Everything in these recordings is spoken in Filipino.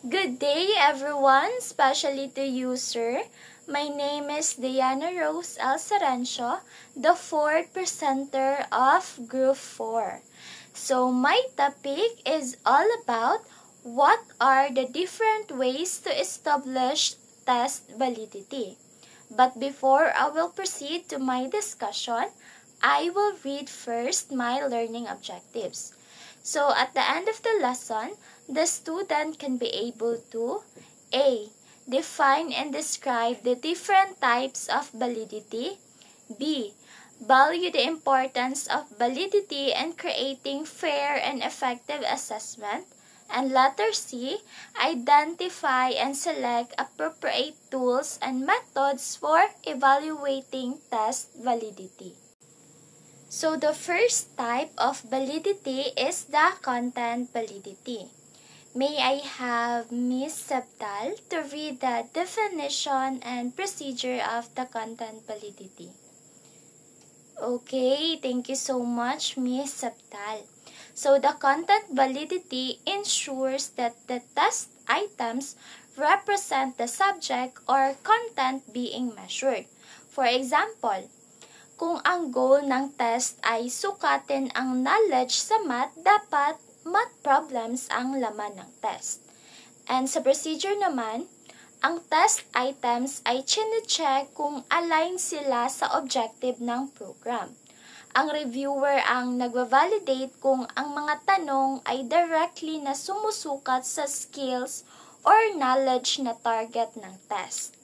Good day everyone, especially to you, sir. My name is Diana Rose Alcerencio, the fourth presenter of Group 4. So my topic is all about what are the different ways to establish test validity. But before I will proceed to my discussion, I will read first my learning objectives. So at the end of the lesson, the student can be able to A. Define and describe the different types of validity. B. Value the importance of validity in creating fair and effective assessment. And letter C. Identify and select appropriate tools and methods for evaluating test validity. So the first type of validity is the content validity. May I have Ms. Sabdal to read the definition and procedure of the content validity. Okay, thank you so much, Ms. Sabdal. So the content validity ensures that the test items represent the subject or content being measured. For example, kung ang goal ng test ay sukatin ang knowledge sa math, dapat math problems ang laman ng test. And sa procedure naman, ang test items ay chine-check kung align sila sa objective ng program. Ang reviewer ang nagva-validate kung ang mga tanong ay directly na sumusukat sa skills or knowledge na target ng test.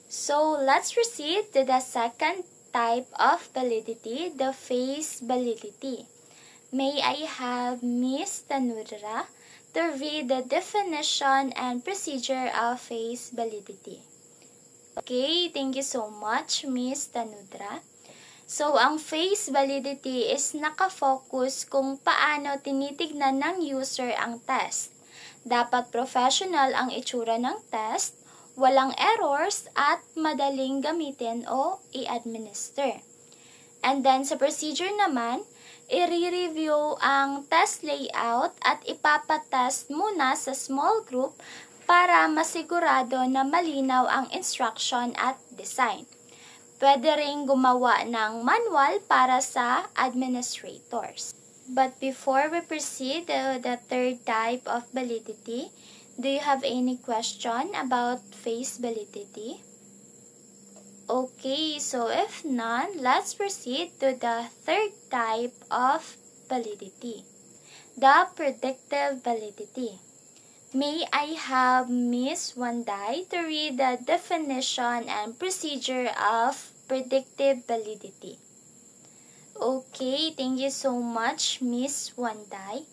So, let's proceed to the second type of validity, the phase validity. May I have Ms. Tanudra to read the definition and procedure of phase validity. Okay, thank you so much, Ms. Tanudra. So, ang phase validity is nakafocus kung paano tinitignan ng user ang test. Dapat professional ang itsura ng test, walang errors at madaling gamitin o i-administer. And then sa procedure naman, i-review ang test layout at ipapatest muna sa small group para masigurado na malinaw ang instruction at design. Pwede ring gumawa ng manual para sa administrators. But before we proceed to the third type of validity, do you have any question about phase validity? Okay, so if none, let's proceed to the third type of validity, the predictive validity. May I have Ms. Wanday to read the definition and procedure of predictive validity? Okay, thank you so much, Ms. Wanday.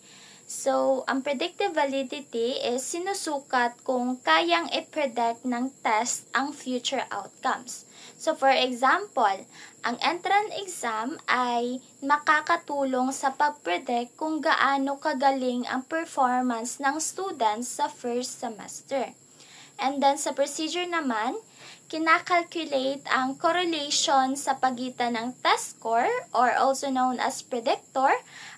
So, ang predictive validity is sinusukat kung kayang i-predict ng test ang future outcomes. So, for example, ang entrance exam ay makakatulong sa pag-predict kung gaano kagaling ang performance ng students sa first semester. And then, sa procedure naman, kinakalculate ang correlation sa pagitan ng test score or also known as predictor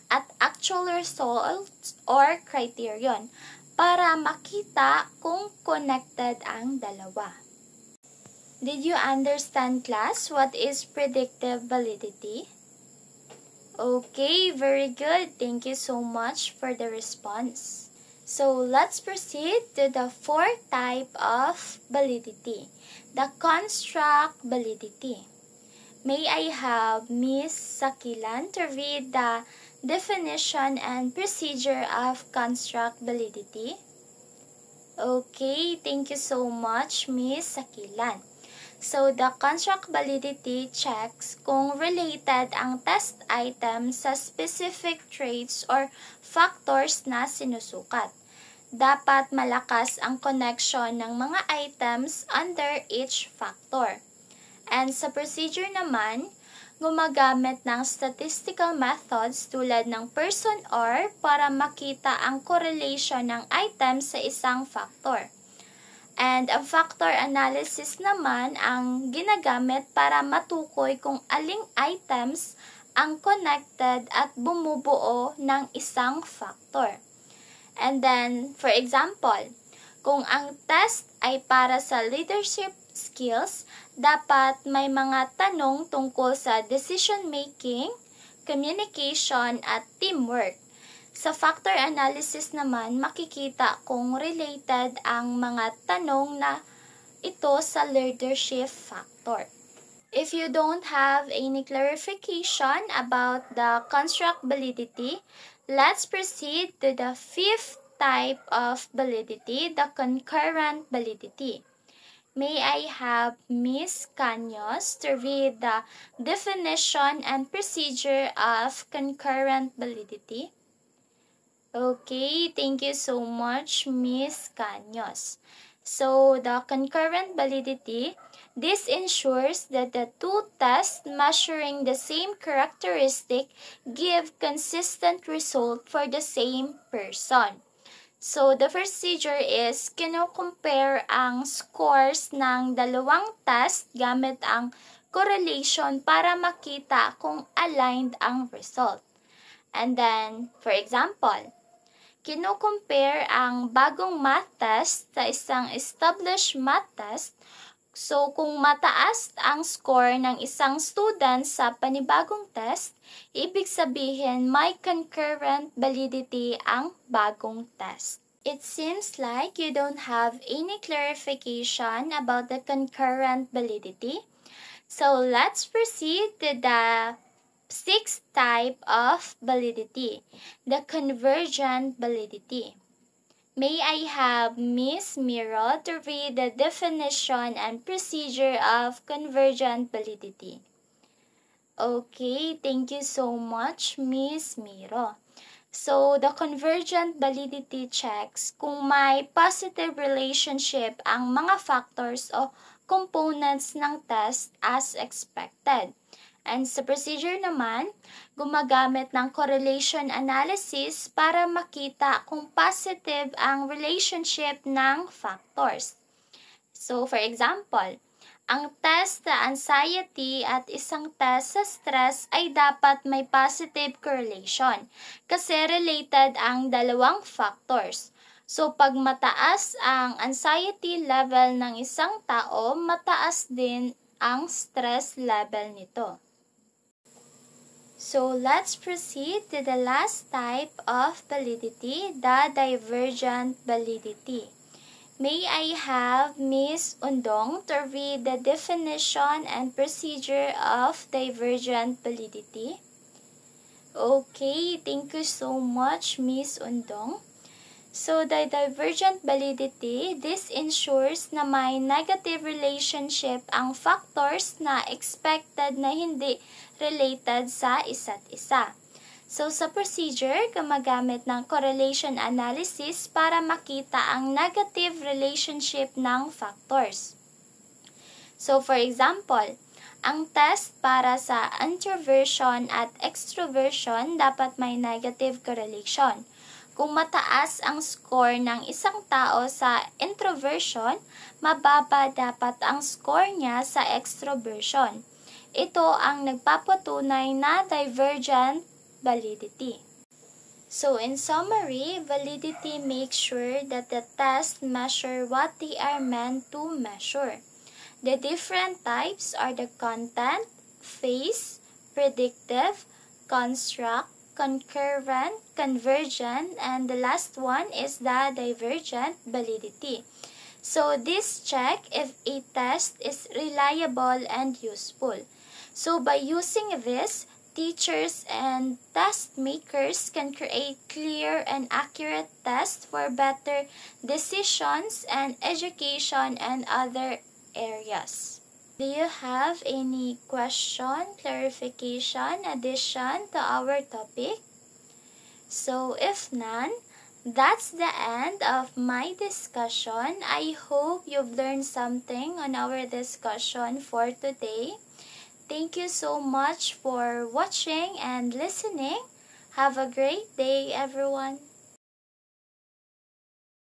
at actual results or criterion para makita kung connected ang dalawa. Did you understand, class, what is predictive validity? Okay, very good. Thank you so much for the response. So, let's proceed to the fourth type of validity, the construct validity. May I have Ms. Sakilan to read the definition and procedure of construct validity? Okay, thank you so much, Ms. Sakilan. So, the construct validity checks kung related ang test item sa specific traits or factors na sinusukat. Dapat malakas ang connection ng mga items under each factor. And sa procedure naman, gumagamit ng statistical methods tulad ng person or para makita ang correlation ng items sa isang factor. And ang factor analysis naman ang ginagamit para matukoy kung aling items ang connected at bumubuo ng isang factor. And then, for example, kung ang test ay para sa leadership skills, dapat may mga tanong tungkol sa decision making, communication, at teamwork. Sa factor analysis naman, makikita kung related ang mga tanong na ito sa leadership factor. If you don't have any clarification about the construct validity, let's proceed to the fifth type of validity, the concurrent validity. May I have Miss Caños to read the definition and procedure of concurrent validity? Okay, thank you so much, Miss Caños. So, the concurrent validity, this ensures that the two tests measuring the same characteristic give consistent result for the same person. So, the procedure is kino-compare ang scores ng dalawang test gamit ang correlation para makita kung aligned ang result. And then, for example, kino-compare ang bagong math test sa isang established math test. So, kung mataas ang score ng isang student sa panibagong test, ibig sabihin may concurrent validity ang bagong test. It seems like you don't have any clarification about the concurrent validity. So, let's proceed to the sixth type of validity, the convergent validity. May I have Miss Miro to read the definition and procedure of convergent validity? Okay, thank you so much, Miss Miro. So, the convergent validity checks kung may positive relationship ang mga factors o components ng test as expected. And sa procedure naman, gumagamit ng correlation analysis para makita kung positive ang relationship ng factors. So, for example, ang test sa anxiety at isang test sa stress ay dapat may positive correlation kasi related ang dalawang factors. So, pag mataas ang anxiety level ng isang tao, mataas din ang stress level nito. So, let's proceed to the last type of validity, the divergent validity. May I have Miss Undong to read the definition and procedure of divergent validity? Okay, thank you so much, Miss Undong. So, the divergent validity, this ensures na may negative relationship ang factors na expected na hindi related sa isa't isa. So, sa procedure, gumagamit ng correlation analysis para makita ang negative relationship ng factors. So, for example, ang test para sa introversion at extroversion dapat may negative correlation. Kung mataas ang score ng isang tao sa introversion, mababa dapat ang score niya sa extroversion. Ito ang nagpapatunay na divergent validity. So, in summary, validity makes sure that the test measure what they are meant to measure. The different types are the content, phase, predictive, construct, concurrent, convergent, and the last one is the divergent validity. So, this check if a test is reliable and useful. So, by using this, teachers and test makers can create clear and accurate tests for better decisions and education and other areas. Do you have any question, clarification, addition to our topic? So, if none, that's the end of my discussion. I hope you've learned something on our discussion for today. Thank you so much for watching and listening. Have a great day, everyone.